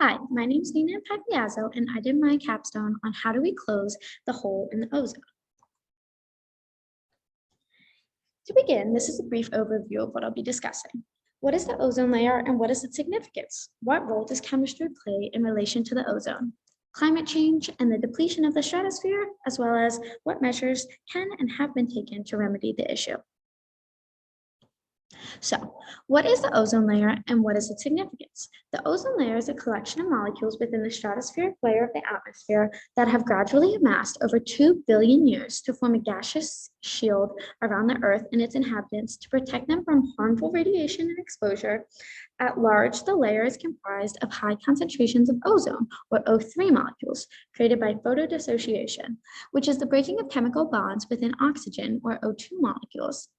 Hi, my name is Nina Pagliazzo, and I did my capstone on how do we close the hole in the ozone. To begin, this is a brief overview of what I'll be discussing. What is the ozone layer and what is its significance? What role does chemistry play in relation to the ozone? Climate change and the depletion of the stratosphere, as well as what measures can and have been taken to remedy the issue. So, what is the ozone layer and what is its significance? The ozone layer is a collection of molecules within the stratospheric layer of the atmosphere that have gradually amassed over 2 billion years to form a gaseous shield around the Earth and its inhabitants to protect them from harmful radiation and exposure. At large, the layer is comprised of high concentrations of ozone, or O3 molecules, created by photodissociation, which is the breaking of chemical bonds within oxygen, or O2 molecules,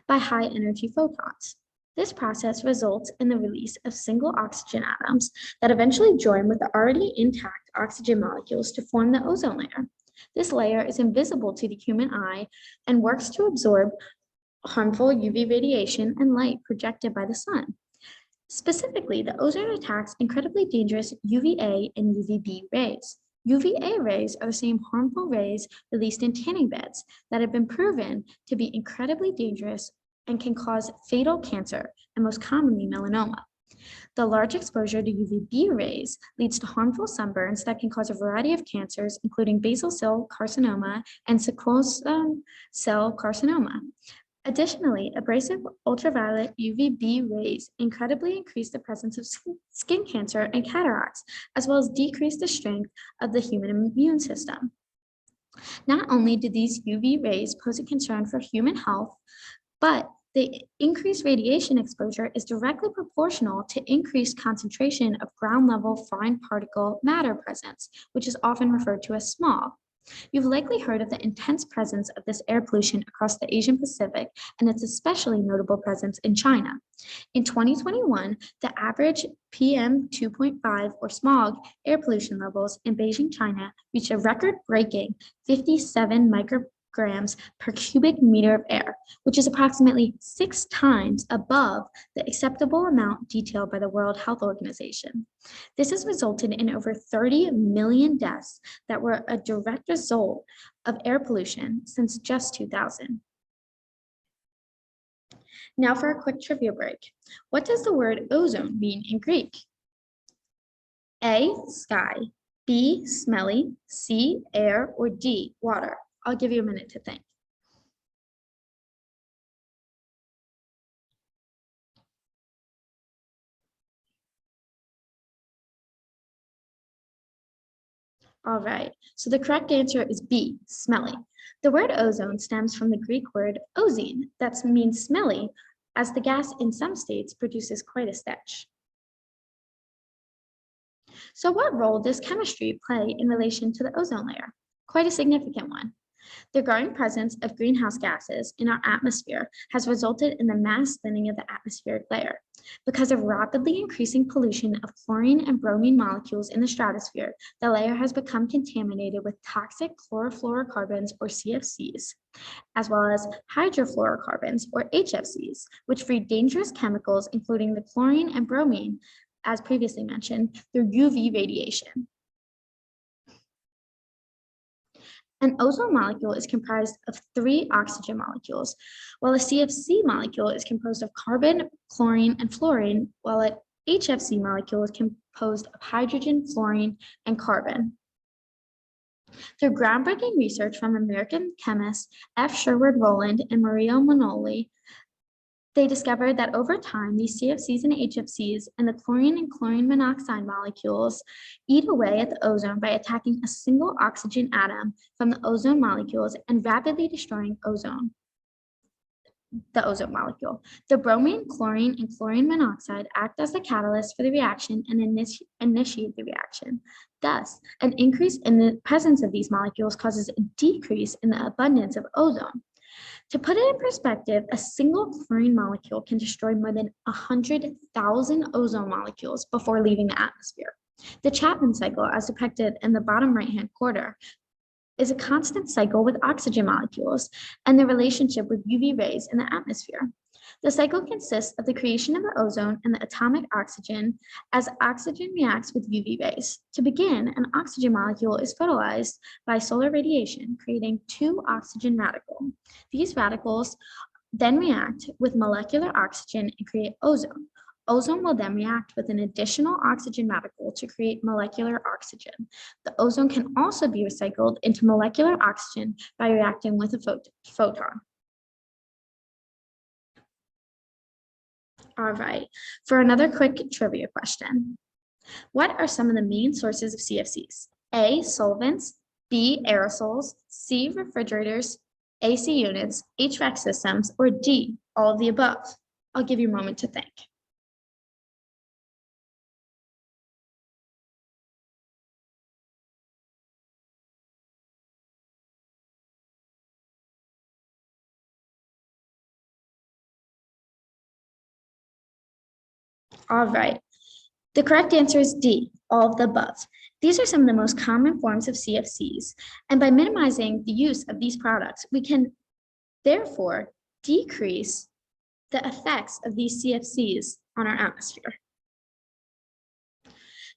by high energy photons. This process results in the release of single oxygen atoms that eventually join with the already intact oxygen molecules to form the ozone layer. This layer is invisible to the human eye and works to absorb harmful UV radiation and light projected by the sun. Specifically, the ozone attacks incredibly dangerous UVA and UVB rays. UVA rays are the same harmful rays released in tanning beds that have been proven to be incredibly dangerous and can cause fatal cancer, and most commonly melanoma. The large exposure to UVB rays leads to harmful sunburns that can cause a variety of cancers, including basal cell carcinoma and squamous cell carcinoma. Additionally, abrasive ultraviolet UVB rays incredibly increase the presence of skin cancer and cataracts, as well as decrease the strength of the human immune system. Not only do these UV rays pose a concern for human health, but the increased radiation exposure is directly proportional to increased concentration of ground-level fine particle matter presence, which is often referred to as smog. You've likely heard of the intense presence of this air pollution across the Asian Pacific and its especially notable presence in China. In 2021, the average PM 2.5 or smog air pollution levels in Beijing, China reached a record-breaking 57 micrograms per cubic meter of air, which is approximately 6 times above the acceptable amount detailed by the World Health Organization. This has resulted in over 30 million deaths that were a direct result of air pollution since just 2000. Now for a quick trivia break. What does the word ozone mean in Greek? A, sky, B, smelly, C, air, or D, water? I'll give you a minute to think. All right, so the correct answer is B, smelly. The word ozone stems from the Greek word ozine, that means smelly, as the gas in some states produces quite a stench. So what role does chemistry play in relation to the ozone layer? Quite a significant one. The growing presence of greenhouse gases in our atmosphere has resulted in the mass thinning of the atmospheric layer. Because of rapidly increasing pollution of chlorine and bromine molecules in the stratosphere, the layer has become contaminated with toxic chlorofluorocarbons, or CFCs, as well as hydrofluorocarbons, or HFCs, which free dangerous chemicals, including the chlorine and bromine, as previously mentioned, through UV radiation. An ozone molecule is comprised of 3 oxygen molecules, while a CFC molecule is composed of carbon, chlorine, and fluorine, while an HFC molecule is composed of hydrogen, fluorine, and carbon. Through groundbreaking research from American chemists F. Sherwood Rowland and Mario Manoli, they discovered that over time, these CFCs and HFCs and the chlorine and chlorine monoxide molecules eat away at the ozone by attacking a single oxygen atom from the ozone molecules and rapidly destroying the ozone molecule. The bromine, chlorine, and chlorine monoxide act as the catalyst for the reaction and initiate the reaction. Thus, an increase in the presence of these molecules causes a decrease in the abundance of ozone. To put it in perspective, a single chlorine molecule can destroy more than 100,000 ozone molecules before leaving the atmosphere. The Chapman cycle, as depicted in the bottom right-hand corner, is a constant cycle with oxygen molecules and the relationship with UV rays in the atmosphere. The cycle consists of the creation of the ozone and the atomic oxygen as oxygen reacts with UV rays. To begin, an oxygen molecule is photolyzed by solar radiation, creating two oxygen radicals. These radicals then react with molecular oxygen and create ozone. Ozone will then react with an additional oxygen radical to create molecular oxygen. The ozone can also be recycled into molecular oxygen by reacting with a photon. All right, for another quick trivia question. What are some of the main sources of CFCs? A, solvents, B, aerosols, C, refrigerators, AC units, HVAC systems, or D, all of the above? I'll give you a moment to think. All right. The correct answer is D, all of the above. These are some of the most common forms of CFCs, and by minimizing the use of these products, we can therefore decrease the effects of these CFCs on our atmosphere.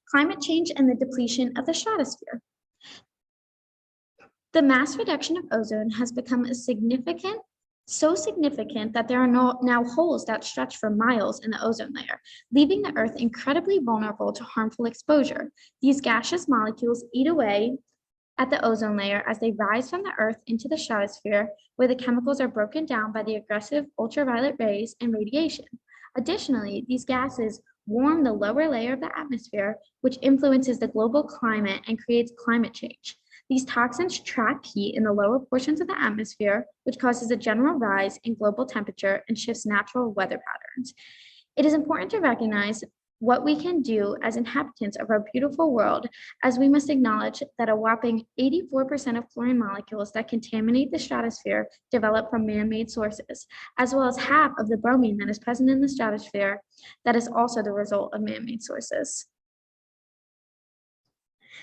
Climate change and the depletion of the stratosphere. The mass reduction of ozone has become so significant that there are now holes that stretch for miles in the ozone layer, leaving the Earth incredibly vulnerable to harmful exposure. These gaseous molecules eat away at the ozone layer as they rise from the Earth into the stratosphere, where the chemicals are broken down by the aggressive ultraviolet rays and radiation. Additionally, these gases warm the lower layer of the atmosphere, which influences the global climate and creates climate change. These toxins trap heat in the lower portions of the atmosphere, which causes a general rise in global temperature and shifts natural weather patterns. It is important to recognize what we can do as inhabitants of our beautiful world, as we must acknowledge that a whopping 84% of chlorine molecules that contaminate the stratosphere develop from man-made sources, as well as half of the bromine that is present in the stratosphere that is also the result of man-made sources.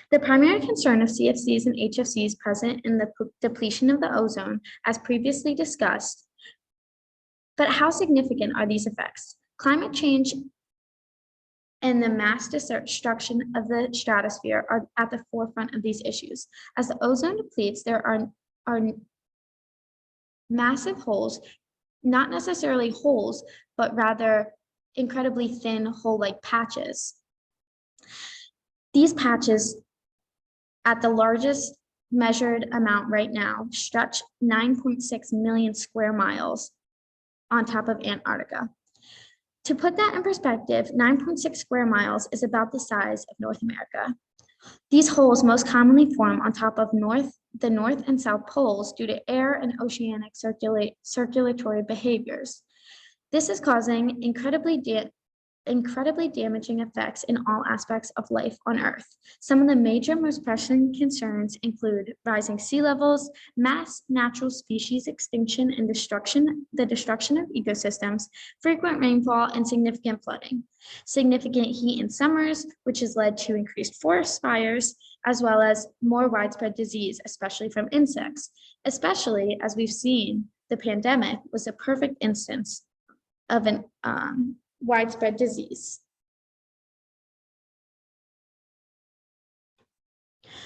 The primary concern of CFCs and HFCs present in the depletion of the ozone, as previously discussed. But how significant are these effects? Climate change and the mass destruction of the stratosphere are at the forefront of these issues. As the ozone depletes, there are massive holes, not necessarily holes, but rather incredibly thin hole-like patches. These patches, at the largest measured amount right now, stretch 9.6 million square miles on top of Antarctica. To put that in perspective, 9.6 square miles is about the size of North America. These holes most commonly form on top of the North and South poles due to air and oceanic circulatory behaviors. This is causing incredibly damaging effects in all aspects of life on Earth. Some of the major, most pressing concerns include rising sea levels, mass natural species extinction and the destruction of ecosystems, frequent rainfall, and significant flooding. Significant heat in summers, which has led to increased forest fires, as well as more widespread disease, especially from insects. Especially as we've seen, the pandemic was a perfect instance of an widespread disease.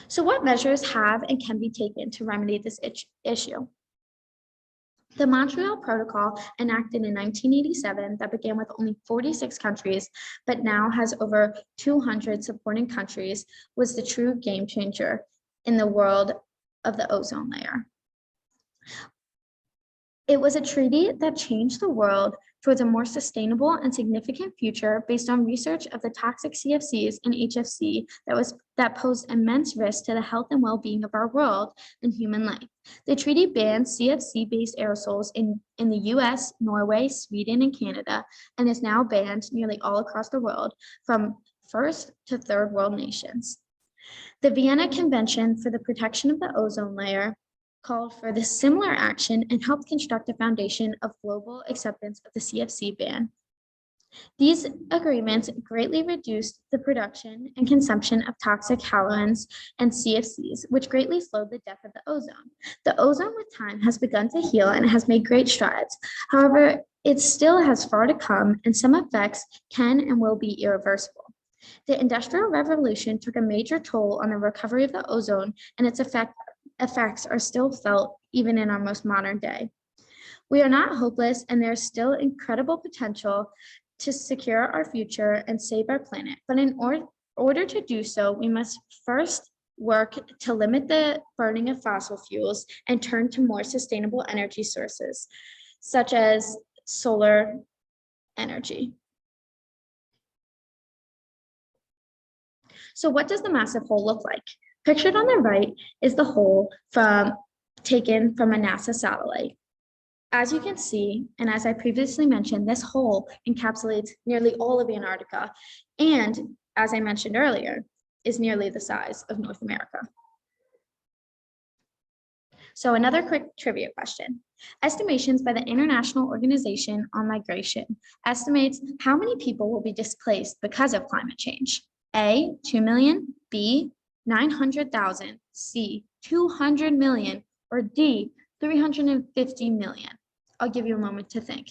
So what measures have and can be taken to remedy this issue? The Montreal Protocol, enacted in 1987, that began with only 46 countries, but now has over 200 supporting countries, was the true game changer in the world of the ozone layer. It was a treaty that changed the world towards a more sustainable and significant future based on research of the toxic CFCs and HFC that posed immense risk to the health and well-being of our world and human life. The treaty banned CFC-based aerosols in the US, Norway, Sweden, and Canada, and is now banned nearly all across the world, from first to third world nations. The Vienna Convention for the Protection of the Ozone Layer called for this similar action and helped construct a foundation of global acceptance of the CFC ban. These agreements greatly reduced the production and consumption of toxic halogens and CFCs, which greatly slowed the death of the ozone. The ozone with time has begun to heal and has made great strides. However, It still has far to come, and some effects can and will be irreversible. The Industrial Revolution took a major toll on the recovery of the ozone, and its effects are still felt even in our most modern day. We are not hopeless, and there's still incredible potential to secure our future and save our planet. But in order to do so, we must first work to limit the burning of fossil fuels and turn to more sustainable energy sources, such as solar energy. So what does the massive hole look like? Pictured on the right is the hole taken from a NASA satellite. As you can see, and as I previously mentioned, this hole encapsulates nearly all of Antarctica, and as I mentioned earlier, is nearly the size of North America. So another quick trivia question. Estimations by the International Organization on Migration estimates how many people will be displaced because of climate change. A, 2 million, B, 900,000, C, 200 million, or D, 350 million. I'll give you a moment to think.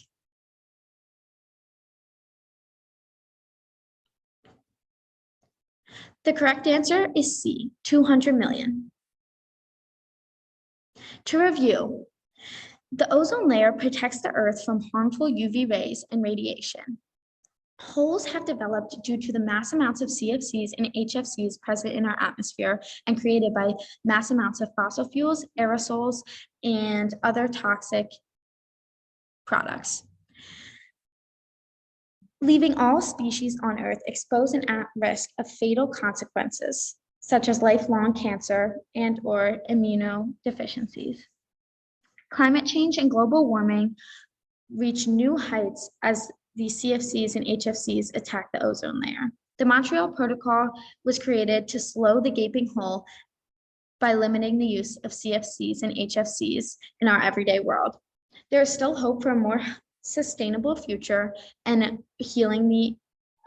The correct answer is C, 200 million. To review, the ozone layer protects the Earth from harmful UV rays and radiation. Holes have developed due to the mass amounts of CFCs and HFCs present in our atmosphere and created by mass amounts of fossil fuels, aerosols, and other toxic products, leaving all species on Earth exposed and at risk of fatal consequences, such as lifelong cancer and/or immunodeficiencies. Climate change and global warming reach new heights as the CFCs and HFCs attack the ozone layer. The Montreal Protocol was created to slow the gaping hole by limiting the use of CFCs and HFCs in our everyday world. There is still hope for a more sustainable future and healing the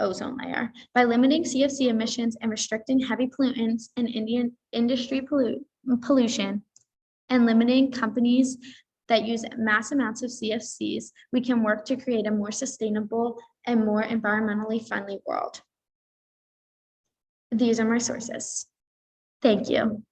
ozone layer. By limiting CFC emissions and restricting heavy pollutants and industry pollution, and limiting companies that use mass amounts of CFCs, we can work to create a more sustainable and more environmentally friendly world. These are my sources. Thank you.